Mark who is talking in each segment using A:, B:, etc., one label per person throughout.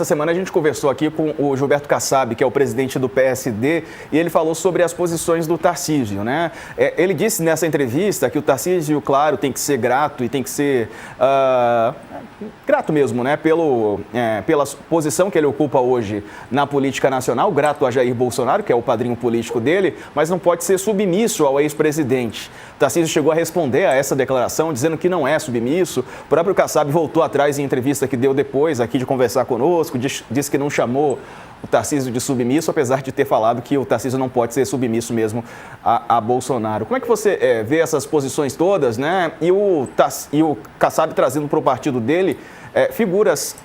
A: Essa semana a gente conversou aqui com o Gilberto Kassab, que é o presidente do PSD, e ele falou sobre as posições do Tarcísio, né? Ele disse nessa entrevista que o Tarcísio, claro, tem que ser grato e tem que ser grato mesmo, né? Pela posição que ele ocupa hoje na política nacional, grato a Jair Bolsonaro, que é o padrinho político dele, mas não pode ser submisso ao ex-presidente. O Tarcísio chegou a responder a essa declaração, dizendo que não é submisso. O próprio Kassab voltou atrás em entrevista que deu depois aqui de conversar conosco, disse que não chamou o Tarcísio de submisso, apesar de ter falado que o Tarcísio não pode ser submisso mesmo a Bolsonaro. Como é que você vê essas posições todas, né? E o Kassab trazendo para o partido dele figuras,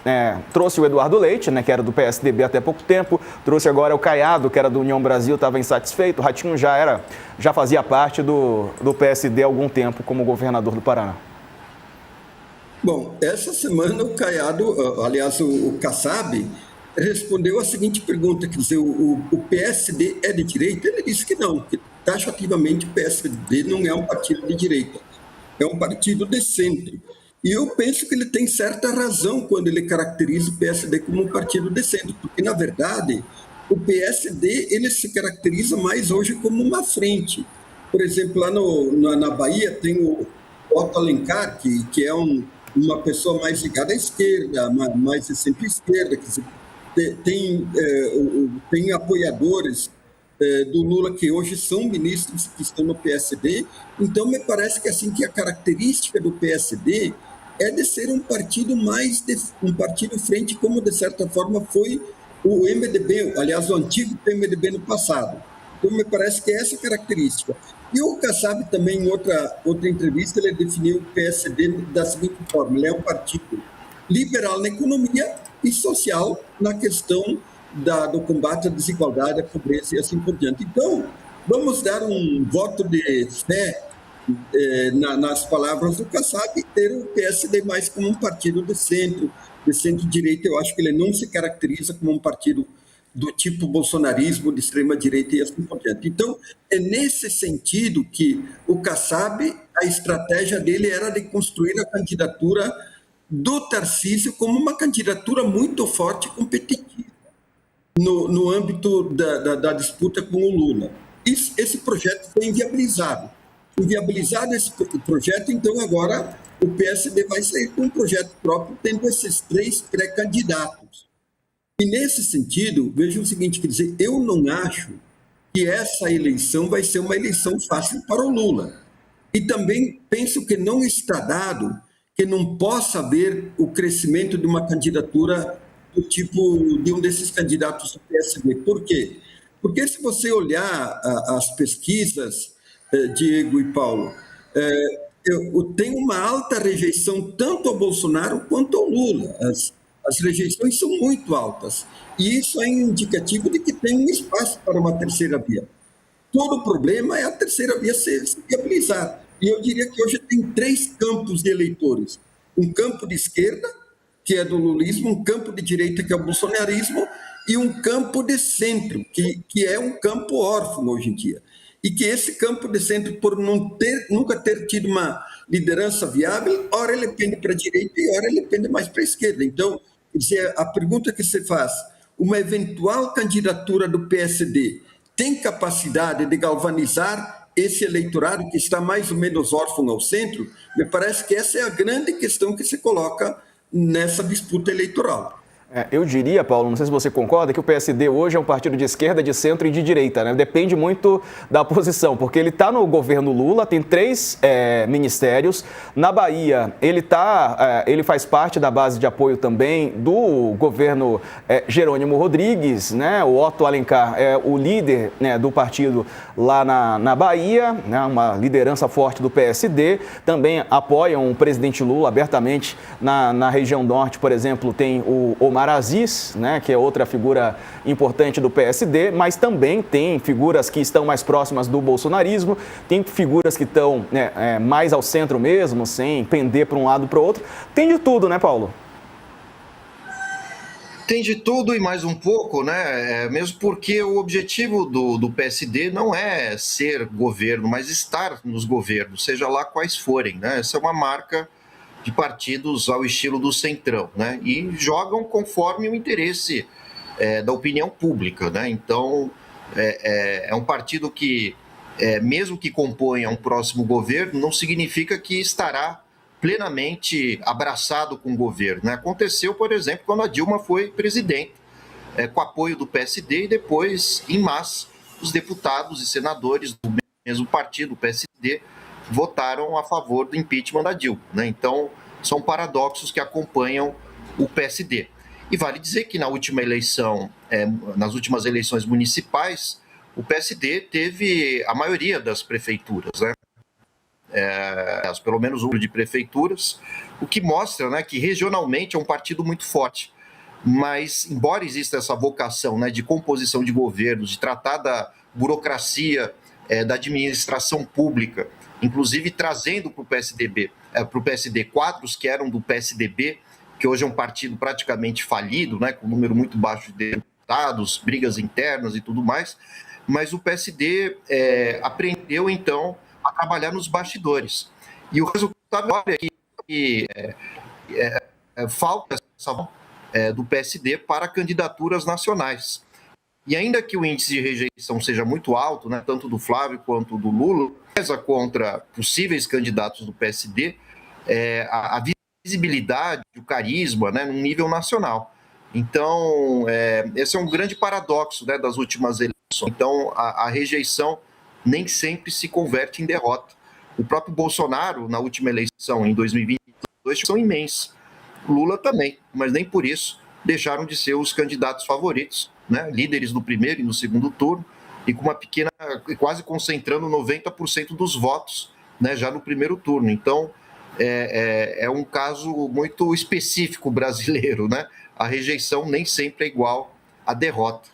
A: trouxe o Eduardo Leite, né, que era do PSDB até pouco tempo, trouxe agora o Caiado, que era do União Brasil, estava insatisfeito, o Ratinho já fazia parte do PSD há algum tempo como governador do Paraná.
B: Bom, essa semana o Caiado, aliás, o Kassab, respondeu a seguinte pergunta, quer dizer, o PSD é de direita? Ele disse que não, que taxativamente o PSD não é um partido de direita, é um partido de centro. E eu penso que ele tem certa razão quando ele caracteriza o PSD como um partido de centro, porque, na verdade, o PSD ele se caracteriza mais hoje como uma frente. Por exemplo, lá na Bahia tem o Otto Alencar, que é uma pessoa mais ligada à esquerda, mais de centro-esquerda, que tem apoiadores do Lula que hoje são ministros que estão no PSD. Então, me parece que assim que a característica do PSD é de ser um partido um partido frente, como de certa forma foi o MDB, aliás, o antigo MDB no passado. Então, me parece que é essa característica. E o Kassab também, em outra entrevista, ele definiu o PSD da seguinte forma: ele é um partido liberal na economia e social na questão do combate à desigualdade, à pobreza e assim por diante. Então, vamos dar um voto de fé nas palavras do Kassab e ter o PSD mais como um partido de centro-direita. Eu acho que ele não se caracteriza como um partido do tipo bolsonarismo, de extrema-direita e assim por diante. Então, é nesse sentido que o Kassab, a estratégia dele era de construir a candidatura do Tarcísio como uma candidatura muito forte e competitiva no âmbito da disputa com o Lula. Esse projeto foi inviabilizado. Inviabilizado esse projeto, então agora o PSD vai sair com um projeto próprio, tendo esses 3 pré-candidatos. E nesse sentido, veja o seguinte, quer dizer, eu não acho que essa eleição vai ser uma eleição fácil para o Lula. E também penso que não está dado que não possa haver o crescimento de uma candidatura do tipo de um desses candidatos do PSD. Por quê? Porque se você olhar as pesquisas, Diego e Paulo, tem uma alta rejeição tanto ao Bolsonaro quanto ao Lula. As rejeições são muito altas. E isso é indicativo de que tem um espaço para uma terceira via. Todo o problema é a terceira via se viabilizar. E eu diria que hoje tem 3 campos de eleitores. Um campo de esquerda, que é do lulismo, um campo de direita, que é o bolsonarismo, e um campo de centro, que é um campo órfão hoje em dia. E que esse campo de centro, por nunca ter tido uma liderança viável, ora ele pende para a direita e ora ele pende mais para a esquerda. Então, quer dizer, a pergunta que você faz, uma eventual candidatura do PSD tem capacidade de galvanizar esse eleitorado que está mais ou menos órfão ao centro? Me parece que essa é a grande questão que se coloca nessa disputa eleitoral.
A: Eu diria, Paulo, não sei se você concorda, que o PSD hoje é um partido de esquerda, de centro e de direita, né? Depende muito da posição, porque ele está no governo Lula, tem 3 ministérios. Na Bahia, ele faz parte da base de apoio também do governo Jerônimo Rodrigues, né? O Otto Alencar é o líder, né, do partido lá na Bahia, né? Uma liderança forte do PSD. Também apoiam o presidente Lula abertamente na região norte, por exemplo, tem o Omar Aziz, né, que é outra figura importante do PSD, mas também tem figuras que estão mais próximas do bolsonarismo, tem figuras que estão mais ao centro mesmo, sem pender para um lado para o outro. Tem de tudo, né, Paulo?
C: Tem de tudo e mais um pouco, né? Mesmo porque o objetivo do PSD não é ser governo, mas estar nos governos, seja lá quais forem, né? Essa é uma marca de partidos ao estilo do Centrão, né? E jogam conforme o interesse da opinião pública, né? Então, é um partido que, mesmo que componha um próximo governo, não significa que estará plenamente abraçado com o governo, né? Aconteceu, por exemplo, quando a Dilma foi presidente, com apoio do PSD, e depois, em massa, os deputados e senadores do mesmo partido, o PSD, votaram a favor do impeachment da Dilma, né? Então, são paradoxos que acompanham o PSD. E vale dizer que na última eleição, nas últimas eleições municipais, o PSD teve a maioria das prefeituras, né? Pelo menos o número de prefeituras, o que mostra, né, que regionalmente é um partido muito forte. Mas, embora exista essa vocação, né, de composição de governos, de tratar da burocracia, da administração pública, inclusive trazendo para o PSD quadros que eram do PSDB, que hoje é um partido praticamente falido, né, com um número muito baixo de deputados, brigas internas e tudo mais, mas o PSD aprendeu, então, a trabalhar nos bastidores. E o resultado é que falta essa do PSD para candidaturas nacionais. E ainda que o índice de rejeição seja muito alto, né, tanto do Flávio quanto do Lula, pesa contra possíveis candidatos do PSD, a visibilidade, o carisma, né, num nível nacional. Então, esse é um grande paradoxo, né, das últimas eleições. Então, a rejeição nem sempre se converte em derrota. O próprio Bolsonaro, na última eleição, em 2022, são imensos. Lula também, mas nem por isso deixaram de ser os candidatos favoritos, né? Líderes no primeiro e no segundo turno, e com uma pequena, quase concentrando 90% dos votos, né, já no primeiro turno. Então, é um caso muito específico brasileiro, né? A rejeição nem sempre é igual à derrota.